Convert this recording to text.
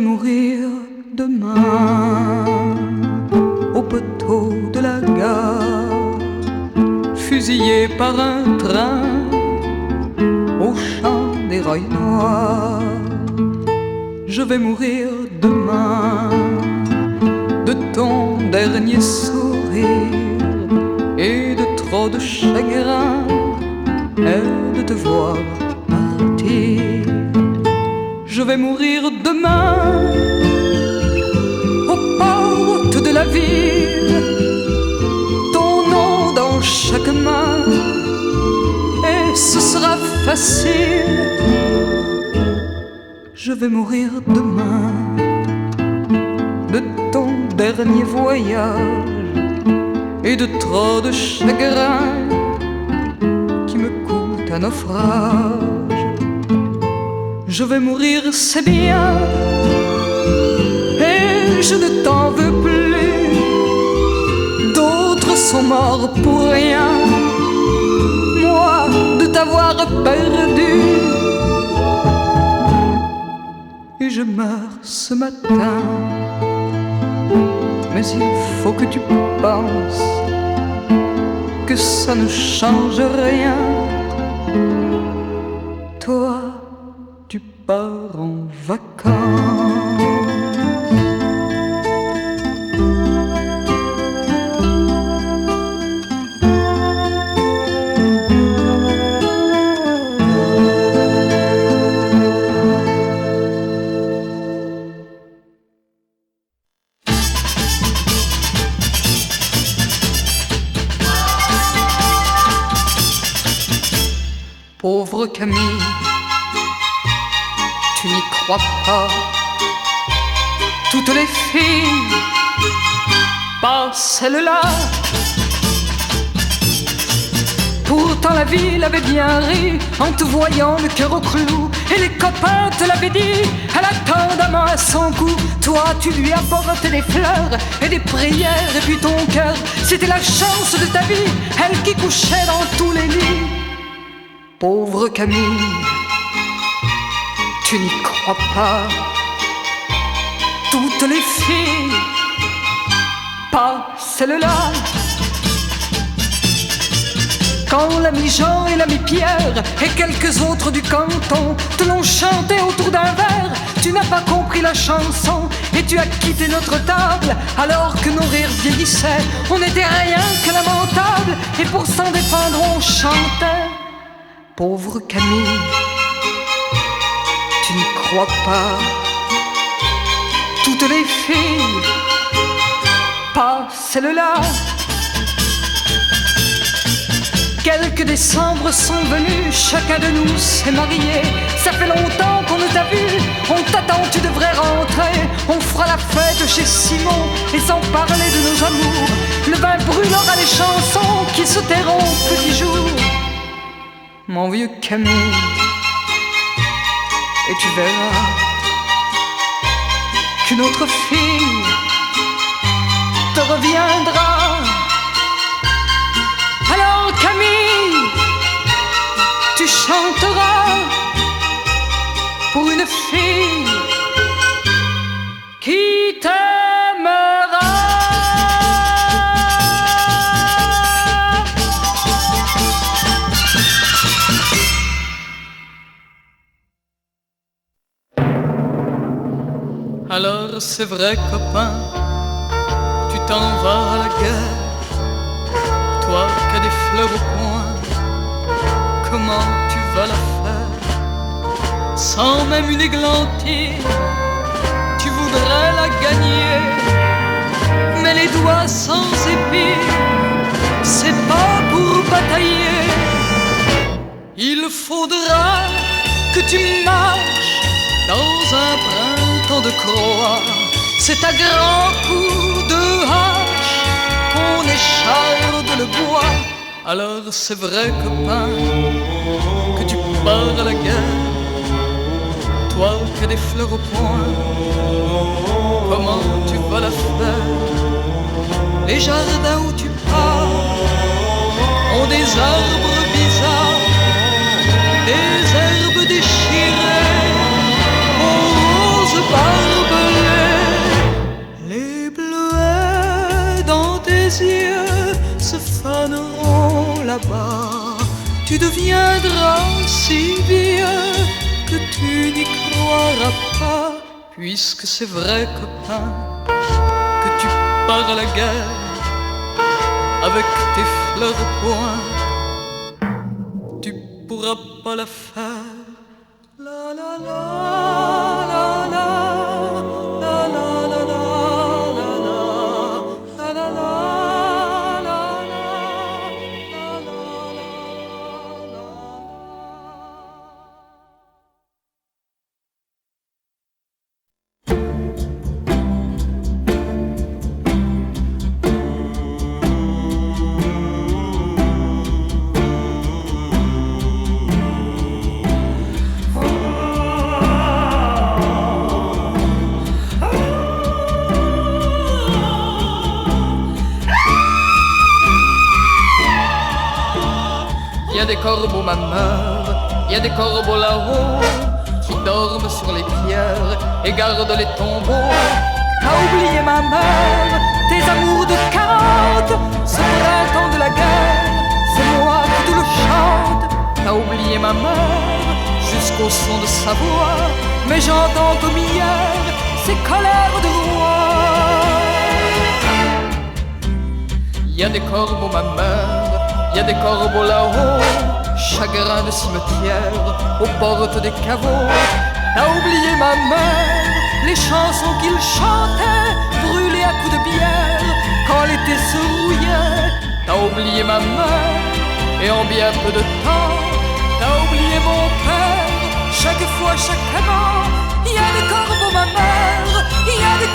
vais mourir demain au poteau de la gare, fusillé par un train au champ des rails noirs. Je vais mourir demain de ton dernier sourire et de trop de chagrin et de te voir partir. Je vais mourir demain aux portes de la ville, ton nom dans chaque main, et ce sera facile. Je vais mourir demain de ton dernier voyage et de trop de chagrin qui me coûte un naufrage. Je vais mourir, c'est bien, et je ne t'en veux plus. D'autres sont morts pour rien, moi de t'avoir perdu. Et je meurs ce matin, mais il faut que tu penses que ça ne change rien. Toi, tu pars en vacances. Pauvre Camille, tu n'y crois pas. Toutes les filles, pas celle-là. Pourtant la ville avait bien ri en te voyant le cœur au clou, et les copains te l'avaient dit, elle attend d'amant à son cou. Toi tu lui apportais des fleurs et des prières, et puis ton cœur, c'était la chance de ta vie, elle qui couchait dans tous les lits. Pauvre Camille, tu n'y crois pas. Toutes les filles, pas celle-là. Quand l'ami Jean et l'ami Pierre et quelques autres du canton te l'ont chanté autour d'un verre, tu n'as pas compris la chanson et tu as quitté notre table. Alors que nos rires vieillissaient, on n'était rien que lamentables, et pour s'en défendre on chantait. Pauvre Camille, tu n'y crois pas. Toutes les filles, pas celle-là. Quelques décembre sont venus, chacun de nous s'est marié. Ça fait longtemps qu'on ne t'a vu, on t'attend, tu devrais rentrer. On fera la fête chez Simon, et sans parler de nos amours, le vin brûlera les chansons qui se tairont petit jour. Mon vieux Camille, et tu verras qu'une autre fille te reviendra. Alors Camille, tu chanteras pour une fille qui t'aimera. Alors c'est vrai copain, tu t'en vas à la guerre. Toi qui as des fleurs au poing, comment tu vas la faire? Sans même une églantine, tu voudrais la gagner. Mais les doigts sans épines, c'est pas pour batailler. Il faudra que tu marches dans un printemps de croix. C'est à grands coups de hache qu'on écharde le bois. Alors c'est vrai copain que tu pars à la guerre. Toi qui as des fleurs au poing, comment tu vas la faire? Les jardins où tu pars ont des arbres bizarres, des herbes déchirées aux roses barbes tu deviendras si vieux que tu n'y croiras pas, puisque c'est vrai, copain, que tu pars à la guerre avec tes fleurs au poing. Tu pourras pas la faire. La la la la la la la la la la la la. Il y a des corbeaux, ma mère, il y a des corbeaux là-haut qui dorment sur les pierres et gardent les tombeaux. T'as oublié ma mère, tes amours de 40, ce printemps de la guerre, c'est moi qui te le chante. T'as oublié ma mère jusqu'au son de sa voix, mais j'entends comme hier ses colères de roi. Il y a des corbeaux, ma mère, il y a des corbeaux là-haut, chagrin de cimetière aux portes des caveaux. T'as oublié ma mère, les chansons qu'il chantait, brûlées à coups de bière, quand l'été se rouillait. T'as oublié ma mère, et en bien peu de temps, t'as oublié mon père, chaque fois, chaque amant. Il y a des corbeaux, ma mère, il y a des